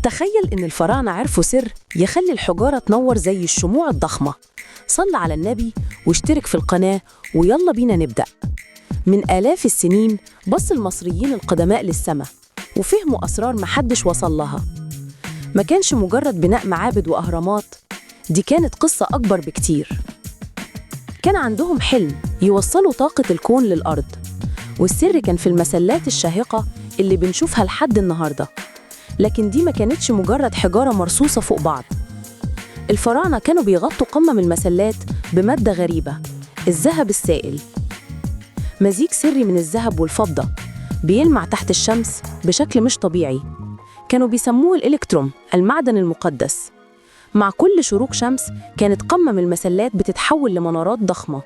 تخيل إن الفراعنة عرفوا سر يخلي الحجارة تنور زي الشموع الضخمة. صل على النبي واشترك في القناة ويلا بينا نبدأ. من آلاف السنين بص المصريين القدماء للسماء وفهموا أسرار محدش وصل لها. ما كانش مجرد بناء معابد وأهرامات، دي كانت قصة أكبر بكتير. كان عندهم حلم يوصلوا طاقة الكون للأرض، والسر كان في المسلات الشاهقة اللي بنشوفها لحد النهاردة. لكن دي ما كانتش مجرد حجارة مرصوصة فوق بعض. الفراعنة كانوا بيغطوا قمم المسلات بمادة غريبة، الذهب السائل. مزيج سري من الذهب والفضة بيلمع تحت الشمس بشكل مش طبيعي. كانوا بيسموه الإلكتروم، المعدن المقدس. مع كل شروق شمس كانت قمم المسلات بتتحول لمنارات ضخمة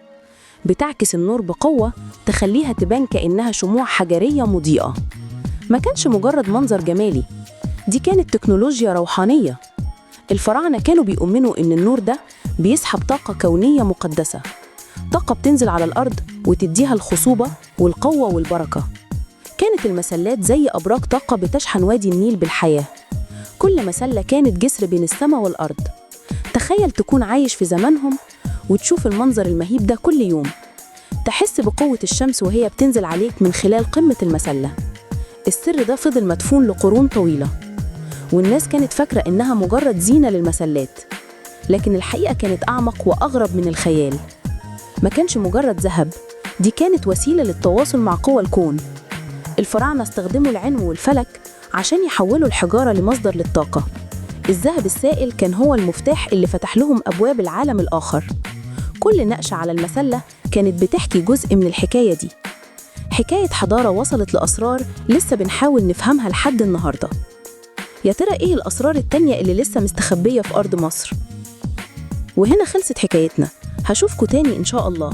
بتعكس النور بقوة تخليها تبان كأنها شموع حجرية مضيئة. ما كانش مجرد منظر جمالي، دي كانت تكنولوجيا روحانية. الفراعنة كانوا بيؤمنوا إن النور ده بيسحب طاقة كونية مقدسة، طاقة بتنزل على الأرض وتديها الخصوبة والقوة والبركة. كانت المسلات زي أبراج طاقة بتشحن وادي النيل بالحياة. كل مسلة كانت جسر بين السماء والأرض. تخيل تكون عايش في زمانهم وتشوف المنظر المهيب ده كل يوم، تحس بقوة الشمس وهي بتنزل عليك من خلال قمة المسلة. السر ده فضل مدفون لقرون طويلة، والناس كانت فاكرة إنها مجرد زينة للمسلات، لكن الحقيقة كانت أعمق وأغرب من الخيال. ما كانش مجرد ذهب، دي كانت وسيلة للتواصل مع قوى الكون. الفراعنة استخدموا العلم والفلك عشان يحولوا الحجارة لمصدر للطاقة. الذهب السائل كان هو المفتاح اللي فتح لهم أبواب العالم الآخر. كل نقشة على المسلة كانت بتحكي جزء من الحكاية دي، حكاية حضارة وصلت لأسرار لسه بنحاول نفهمها لحد النهاردة. يا ترى إيه الأسرار التانية اللي لسه مستخبية في أرض مصر؟ وهنا خلصت حكايتنا، هشوفكوا تاني إن شاء الله.